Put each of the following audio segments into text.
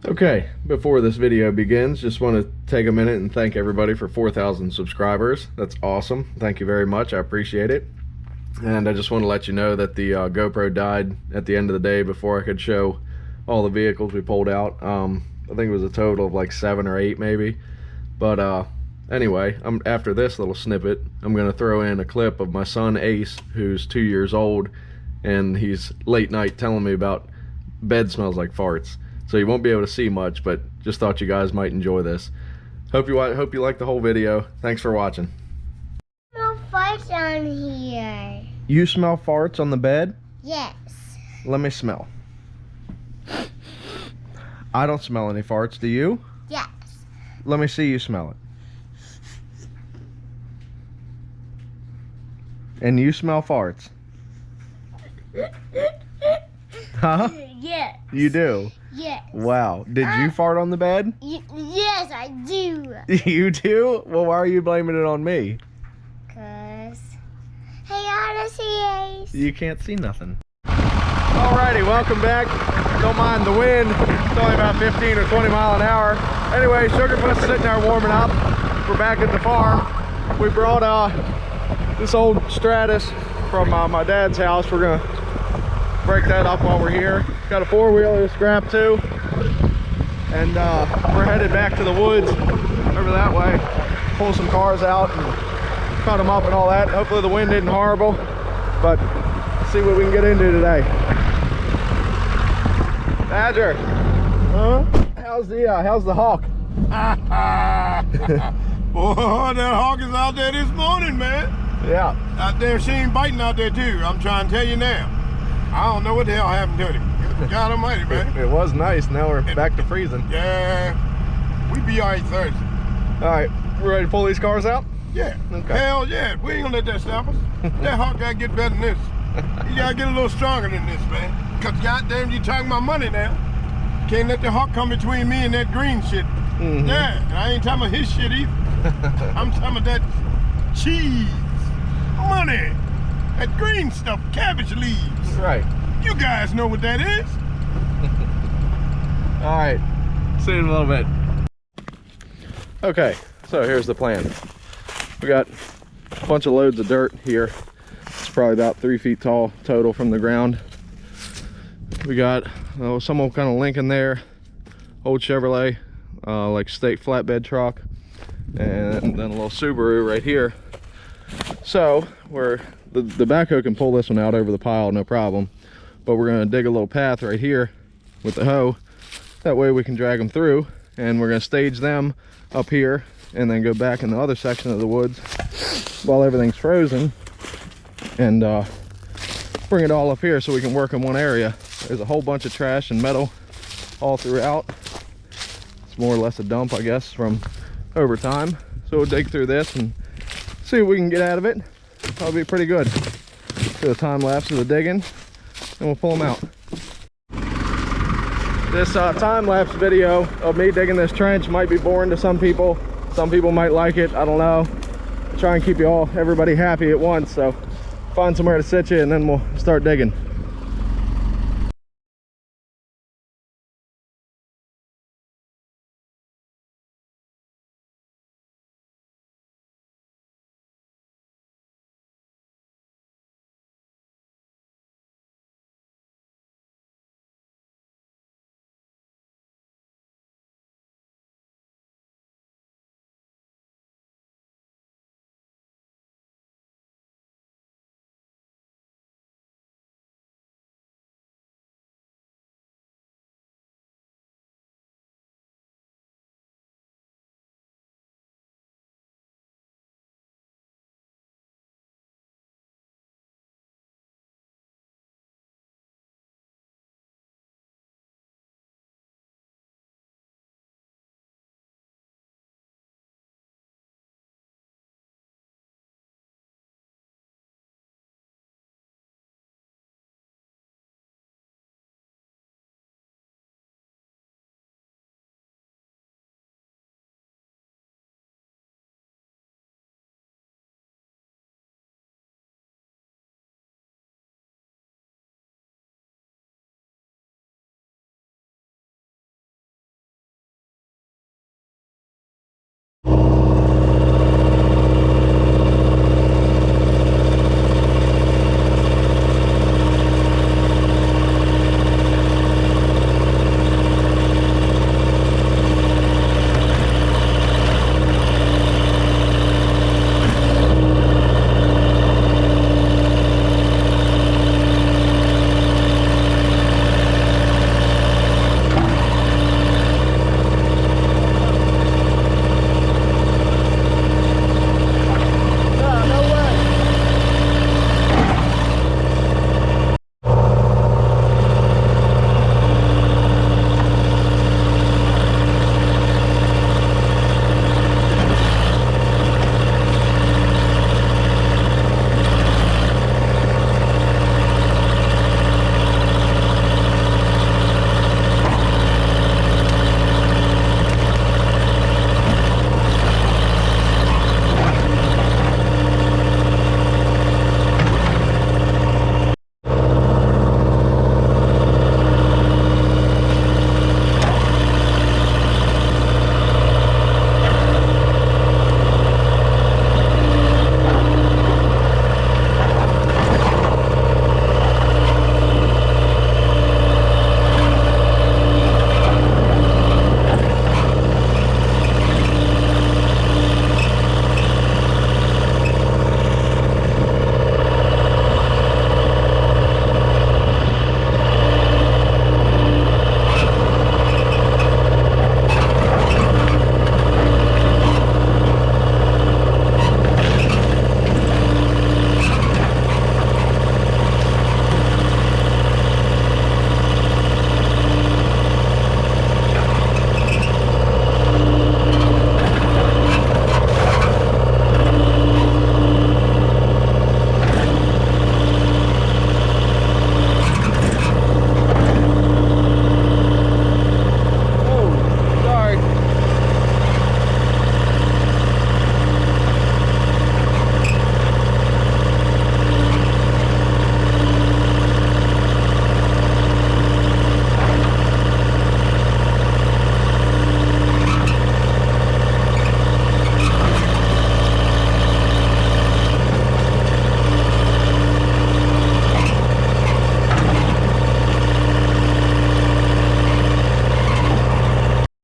Okay, before this video begins, just want to take a minute and thank everybody for 4,000 subscribers. That's awesome. Thank you very much. I appreciate it. And I just want to let you know that the GoPro died at the end of the day before I could show all the vehicles we pulled out. I think it was a total of like 7 or 8 maybe. But anyway, after this little snippet, I'm going to throw in a clip of my son Ace, who's 2 years old, and he's late night telling me about bed smells like farts. So you won't be able to see much, but just thought you guys might enjoy this. Hope you like the whole video. Thanks for watching. No farts on here. You smell farts on the bed? Yes. Let me smell. I don't smell any farts, do you? Yes. Let me see you smell it. And you smell farts? Huh? Yes. You do? Yes. Wow. Did you fart on the bed? Yes, I do. You do? Well, why are you blaming it on me? Cause, hey, Odyssey. You can't see nothing. Alrighty, welcome back. Don't mind the wind. It's only about 15 or 20 mile an hour. Anyway, Sugarfoot's sitting there warming up. We're back at the farm. We brought this old Stratus from my dad's house. We're gonna break that up while we're here. Got a four-wheeler to scrap too. And we're headed back to the woods over that way. Pull some cars out and cut them up and all that. Hopefully the wind isn't horrible, but see what we can get into today. Badger, huh? How's the hawk? Boy, that hawk is out there this morning, man. Yeah. Out there, she ain't biting out there too. I'm trying to tell you now. I don't know what the hell happened to him. God almighty, man. It was nice. Now we're back to freezing. Yeah. We be all right Thursday. All right, we ready to pull these cars out? Yeah. Okay. Hell yeah. We ain't gonna let that stop us. That hawk gotta get better than this. You gotta get a little stronger than this, man. Cause goddamn, you talking about money now. Can't let the hawk come between me and that green shit. Mm-hmm. Yeah, and I ain't talking about his shit either. I'm talking about that cheese, money, that green stuff, cabbage leaves. Right. You guys know what that is. All right, see you in a little bit. Okay, so here's the plan. We got a bunch of loads of dirt here. It's probably about 3 feet tall total from the ground. We got some old kind of Lincoln there, old Chevrolet, like state flatbed truck, and then a little Subaru right here. So the backhoe can pull this one out over the pile, no problem. But we're gonna dig a little path right here with the hoe. That way we can drag them through, and we're gonna stage them up here and then go back in the other section of the woods while everything's frozen and bring it all up here so we can work in one area. There's a whole bunch of trash and metal all throughout. It's more or less a dump, I guess, from over time. So we'll dig through this and see what we can get out of it. That'll be pretty good. Do a time lapse of the digging and we'll pull them out. This time-lapse video of me digging this trench might be boring to some people. Some people might like it, I don't know. Try and keep everybody happy at once, so find somewhere to sit you and then we'll start digging.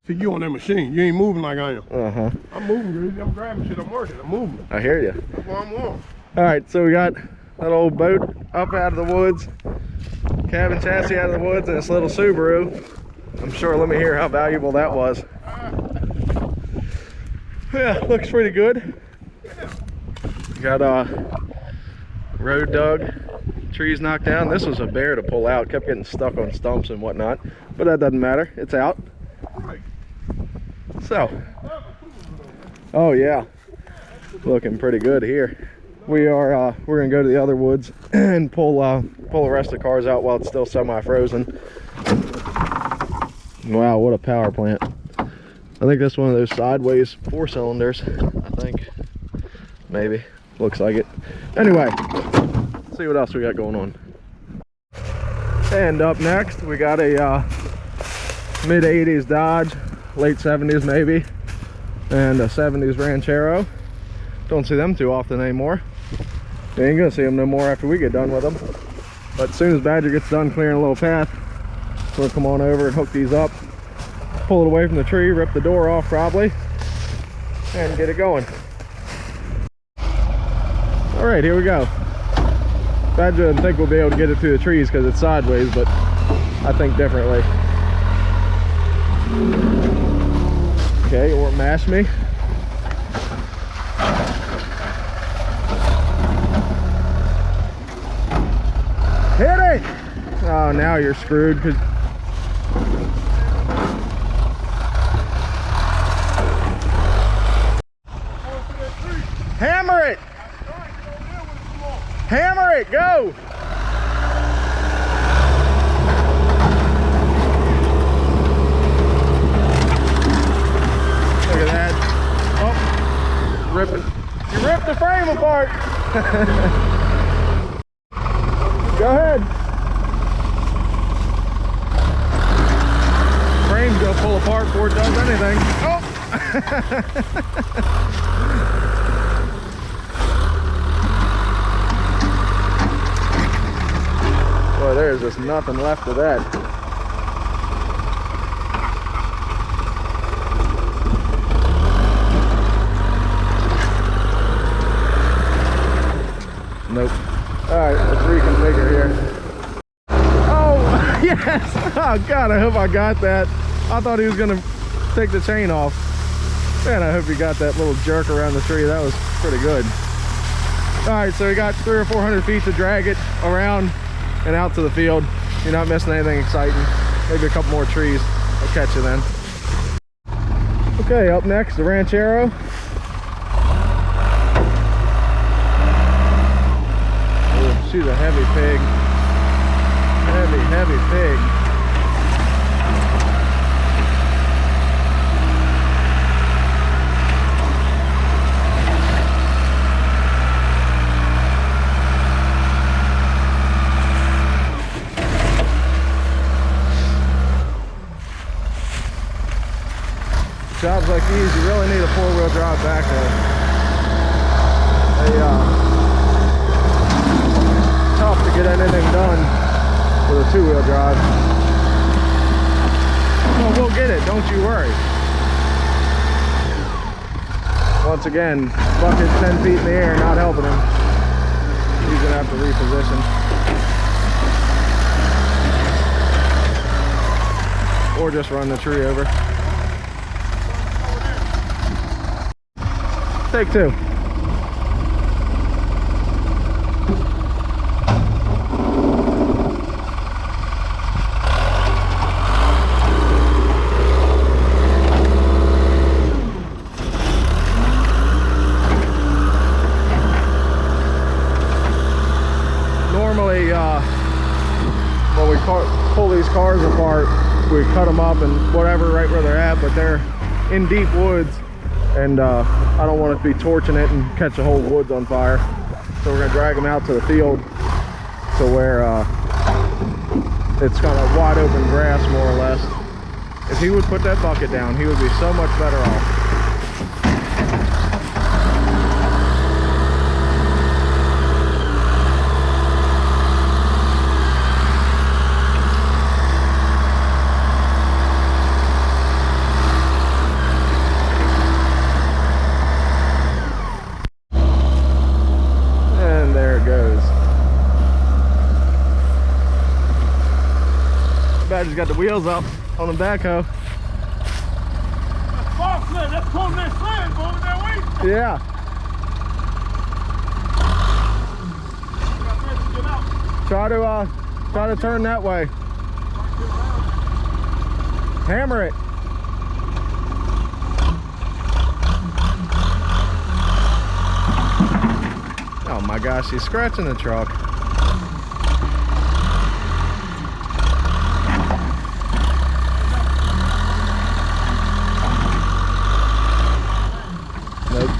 See, you on that machine. You ain't moving like I am. Uh-huh. I'm moving, Greasy. I'm grabbing shit. I'm working. I'm moving. I hear you. That's what I'm on. All right, so we got that old boat up out of the woods, cabin chassis out of the woods, and this little Subaru. I'm sure, let me hear how valuable that was. Yeah, looks pretty good. Got road dug, trees knocked down. This was a bear to pull out, kept getting stuck on stumps and whatnot, but that doesn't matter, it's out. So, oh yeah, looking pretty good here. We're gonna go to the other woods and pull the rest of the cars out while it's still semi-frozen. Wow, what a power plant. I think that's one of those sideways 4-cylinders, I think. Maybe. Looks like it. Anyway, let's see what else we got going on. And up next, we got a mid-80s Dodge, late 70s maybe, and a 70s Ranchero. Don't see them too often anymore. You ain't gonna see them no more after we get done with them. But as soon as Badger gets done clearing a little path, we'll come on over and hook these up, pull it away from the tree, rip the door off probably, and get it going. All right, here we go. Badger doesn't think we'll be able to get it through the trees because it's sideways, but I think differently. Okay, or mash me. Hit it! Oh, now you're screwed because hammer it! Hammer it! Go! Look at that. Oh, ripping. You ripped the frame apart. Go ahead. Frame's gonna pull apart before it does anything. Oh! Boy, there's just nothing left of that. Nope. Alright, let's reconfigure here. Oh, yes! Oh God, I hope I got that. I thought he was gonna take the chain off. Man, I hope he got that little jerk around the tree. That was pretty good. Alright, so we got 300 or 400 feet to drag it around and out to the field. You're not missing anything exciting. Maybe a couple more trees. I'll catch you then. Okay, up next, the Ranchero. She's a heavy pig. Heavy pig. Jobs like these, you really need a 4-wheel drive backhoe. Tough to get anything done with a 2-wheel drive. Well, we'll get it, don't you worry. Once again, bucket 10 feet in the air, not helping him. He's gonna have to reposition. Or just run the tree over. Take 2. Normally, when we pull these cars apart, we cut them up and whatever right where they're at, but they're in deep woods, and I don't want to be torching it and catch the whole woods on fire. So we're going to drag them out to the field to where it's kind of wide open grass, more or less. If he would put that bucket down, he would be so much better off. got the wheels up on the backhoe. Let's pull that sand over that way. Yeah. Try to turn that way. Hammer it. Oh my gosh, he's scratching the truck. Nope.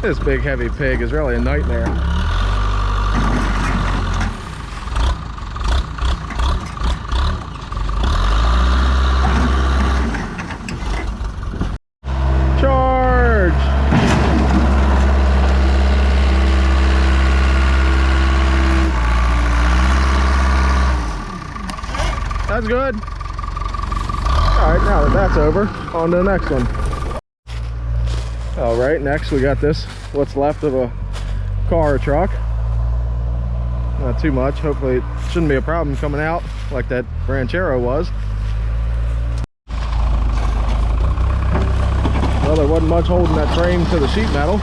This big heavy pig is really a nightmare. Charge! That's good. All right, now that that's over, on to the next one. All right, next we got this, what's left of a car or truck. Not too much. Hopefully it shouldn't be a problem coming out like that Ranchero was. Well, there wasn't much holding that frame to the sheet metal.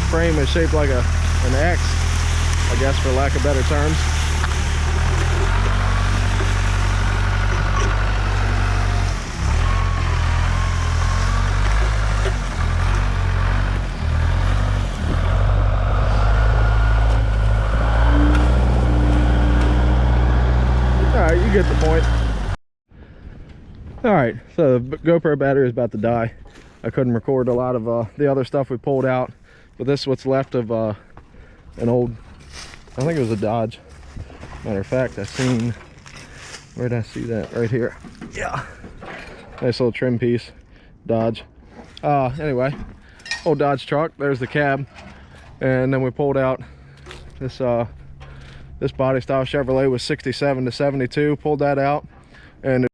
Frame is shaped like an X, I guess, for lack of better terms. Alright, you get the point. Alright, so the GoPro battery is about to die. I couldn't record a lot of the other stuff we pulled out, but this is what's left of an old, I think it was a Dodge. Matter of fact, where did I see that? Right here. Yeah. Nice little trim piece, Dodge. Anyway, old Dodge truck. There's the cab. And then we pulled out this body style Chevrolet was 67 to 72. Pulled that out. And